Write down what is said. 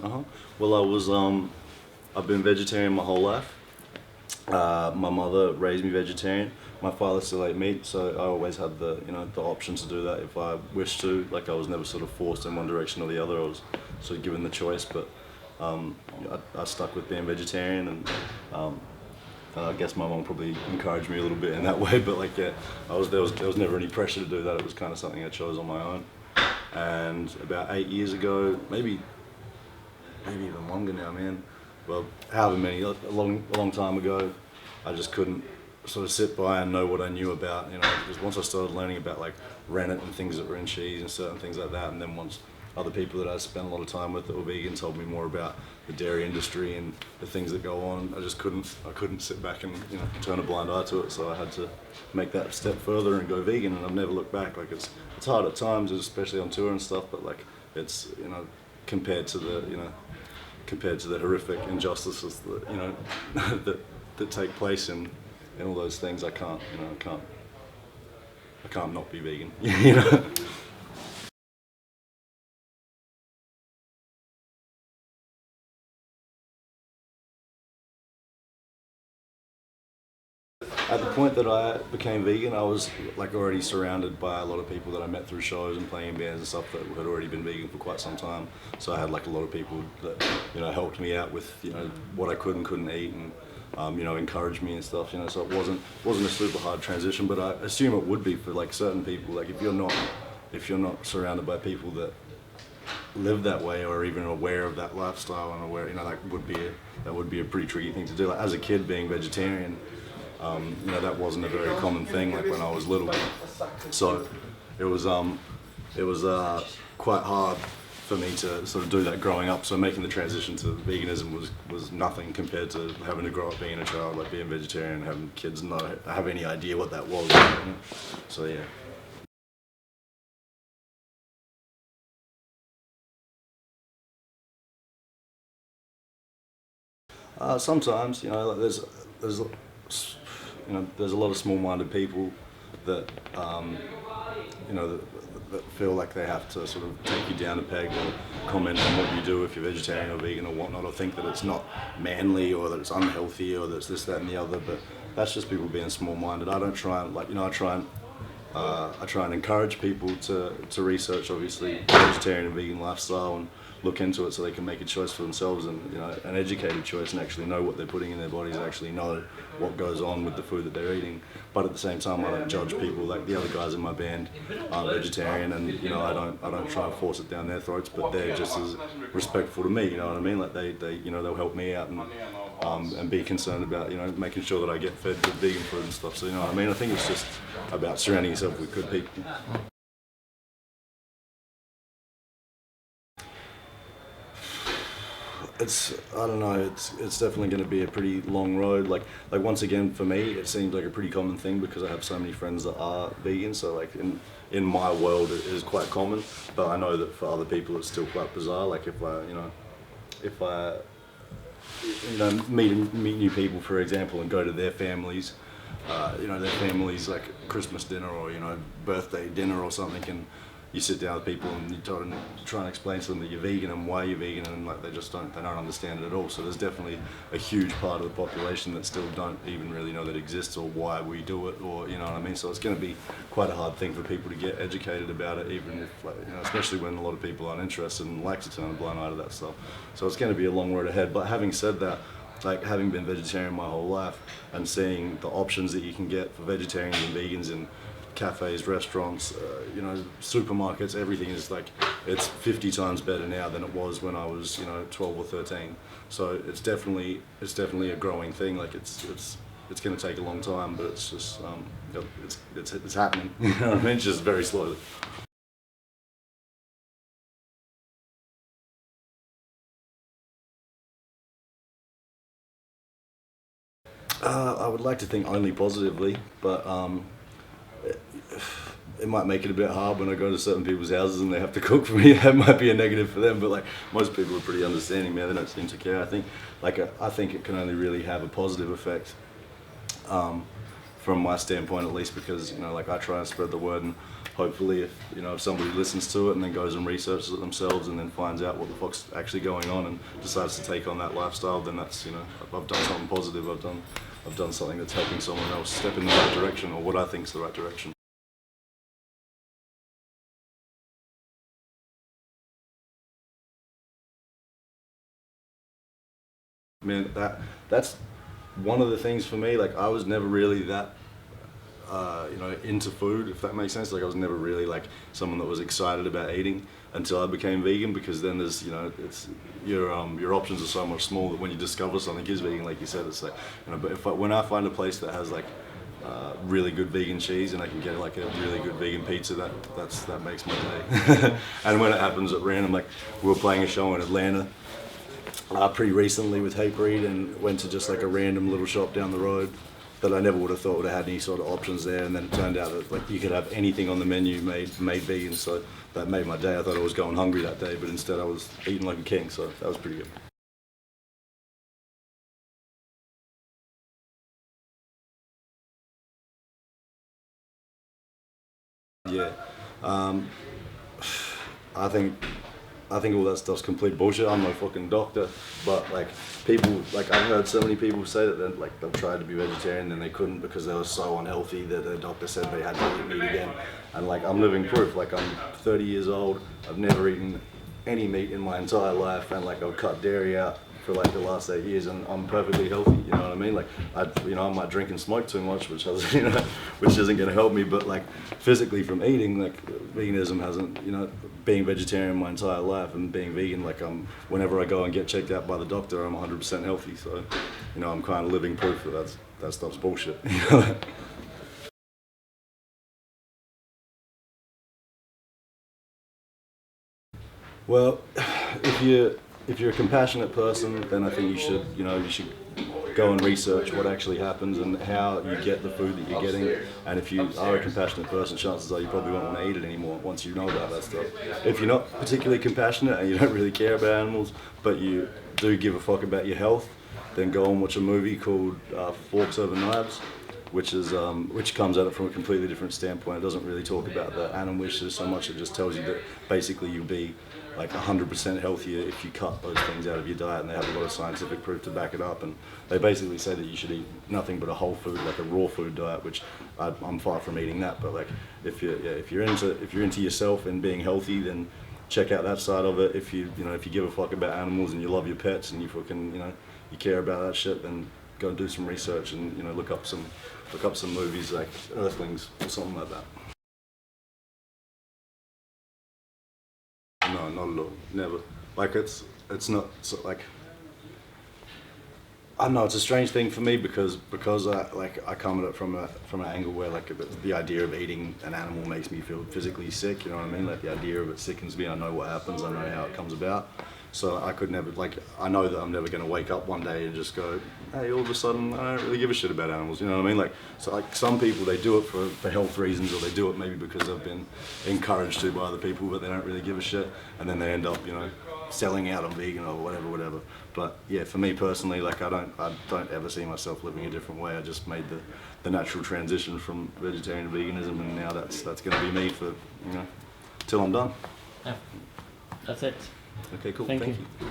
Uh-huh. Well, I've been vegetarian my whole life. My mother raised me vegetarian. My father still ate meat, so I always had the option to do that if I wished to. Like I was never sort of forced in one direction or the other. I was sort of given the choice, but I stuck with being vegetarian, and I guess my mom probably encouraged me a little bit in that way. But like, yeah, there was never any pressure to do that. It was kind of something I chose on my own. And about 8 years ago, maybe even longer now, man. Well, however many, a long time ago, I just couldn't sort of sit by and know what I knew about, because once I started learning about like rennet and things that were in cheese and certain things like that, and then once other people that I spent a lot of time with that were vegan told me more about the dairy industry and the things that go on, I couldn't sit back and, turn a blind eye to it, so I had to make that step further and go vegan, and I've never looked back. Like it's hard at times, especially on tour and stuff, but like it's, compared to the horrific injustices that that take place in all those things, I can't not be vegan. At the point that I became vegan, I was like already surrounded by a lot of people that I met through shows and playing bands and stuff that had already been vegan for quite some time. So I had like a lot of people that helped me out with what I could and couldn't eat, and encouraged me and stuff. So it wasn't a super hard transition, but I assume it would be for like certain people. Like if you're not surrounded by people that live that way or even aware of that lifestyle and aware, that would be a pretty tricky thing to do. Like as a kid being vegetarian, that wasn't a very common thing like when I was little. So it was quite hard for me to sort of do that growing up. So making the transition to veganism was nothing compared to having to grow up being a child, like being vegetarian, having kids not have any idea what that was. So yeah. Sometimes, like there's a lot of small-minded people that that feel like they have to sort of take you down a peg or comment on what you do if you're vegetarian or vegan or whatnot, or think that it's not manly or that it's unhealthy or that it's this, that, and the other. But that's just people being small-minded. I don't try and I try and encourage people to research, obviously, vegetarian and vegan lifestyle and look into it so they can make a choice for themselves, and an educated choice, and actually know what they're putting in their bodies, and actually know what goes on with the food that they're eating. But at the same time, I don't judge people. Like the other guys in my band are vegetarian, and I don't try and force it down their throats. But they're just as respectful to me. You know what I mean? Like they they'll help me out and be concerned about making sure that I get fed good vegan food and stuff. So you know what I mean? I think it's just about surrounding yourself with good people. I don't know, it's definitely going to be a pretty long road. Like once again, for me it seems like a pretty common thing because I have so many friends that are vegan, so like in my world it is quite common, but I know that for other people it's still quite bizarre. Like if I meet new people, for example, and go to their families, their families like Christmas dinner or birthday dinner or something, and you sit down with people and you try and explain to them that you're vegan and why you're vegan, and like they don't understand it at all. So there's definitely a huge part of the population that still don't even really know that it exists or why we do it, or you know what I mean. So it's going to be quite a hard thing for people to get educated about it, even if especially when a lot of people aren't interested and like to turn a blind eye to that stuff. So it's going to be a long road ahead. But having said that, like having been vegetarian my whole life and seeing the options that you can get for vegetarians and vegans in cafes, restaurants, supermarkets, everything is like, it's 50 times better now than it was when I was 12 or 13. So it's definitely a growing thing. Like it's going to take a long time, but it's just it's happening. You know what I mean? Just very slowly. I would like to think only positively, but it might make it a bit hard when I go to certain people's houses and they have to cook for me. That might be a negative for them, but like most people are pretty understanding, man. They don't seem to care. I think I think it can only really have a positive effect from my standpoint at least, because you know, like I try and spread the word, and hopefully if you know if somebody listens to it and then goes and researches it themselves and then finds out what the fuck's actually going on and decides to take on that lifestyle, then that's, you know, I've done something positive. I've done something that's helping someone else step in the right direction, or what I think is the right direction. Man, that's one of the things for me. Like I was never really that you know, into food, if that makes sense. Like I was never really like someone that was excited about eating until I became vegan, because then there's, you know, it's your options are so much smaller when you discover something is vegan, like you said. It's like, you know, but when I find a place that has like really good vegan cheese and I can get like a really good vegan pizza, that makes my day. And when it happens at random, like we were playing a show in Atlanta pretty recently with Hatebreed, and went to just like a random little shop down the road that I never would have thought would have had any sort of options there, and then it turned out that like you could have anything on the menu made vegan, so that made my day. I thought I was going hungry that day, but instead I was eating like a king, so that was pretty good. Yeah, um, I think all that stuff's complete bullshit. I'm no fucking doctor, but like people, like I've heard so many people say that they've tried to be vegetarian and they couldn't because they were so unhealthy that their doctor said they had to eat meat again. And like I'm living proof. Like I'm 30 years old. I've never eaten any meat in my entire life, and like I've cut dairy out for like the last 8 years, and I'm perfectly healthy. You know what I mean? Like I might drink and smoke too much, which has, you know, which isn't going to help me. But like physically from eating, like veganism hasn't, you know, being vegetarian my entire life and being vegan, like whenever I go and get checked out by the doctor, I'm 100% healthy. So, you know, I'm kind of living proof that that stuff's bullshit. You know? Well, if you're a compassionate person, then I think you should go and research what actually happens and how you get the food that you're getting. And if you are a compassionate person, chances are you probably won't want to eat it anymore once you know about that stuff. If you're not particularly compassionate and you don't really care about animals, but you do give a fuck about your health, then go and watch a movie called Forks Over Knives, which comes at it from a completely different standpoint. It doesn't really talk about the animal issues so much. It just tells you that basically you'll be like 100% healthier if you cut those things out of your diet, and they have a lot of scientific proof to back it up. And they basically say that you should eat nothing but a whole food, like a raw food diet, which I'm far from eating that. But like if you're into yourself and being healthy, then check out that side of it. If you give a fuck about animals and you love your pets and you fucking, you know, you care about that shit, then go and do some research and, you know, look up some movies like Earthlings or something like that. No, not at all. Never. Like it's not so, like I don't know. It's a strange thing for me because I come at it from an angle where like the idea of eating an animal makes me feel physically sick. You know what I mean? Like the idea of it sickens me. I know what happens. I know how it comes about. So I could never, like, I know that I'm never going to wake up one day and just go, hey, all of a sudden I don't really give a shit about animals. You know what I mean? Like, so like some people, they do it for health reasons, or they do it maybe because they've been encouraged to by other people, but they don't really give a shit, and then they end up, you know, selling out on vegan or whatever. But yeah, for me personally, like I don't ever see myself living a different way. I just made the natural transition from vegetarian to veganism, and now that's going to be me for, you know, till I'm done. Yeah, that's it. Okay, cool. Thank Thank you. you.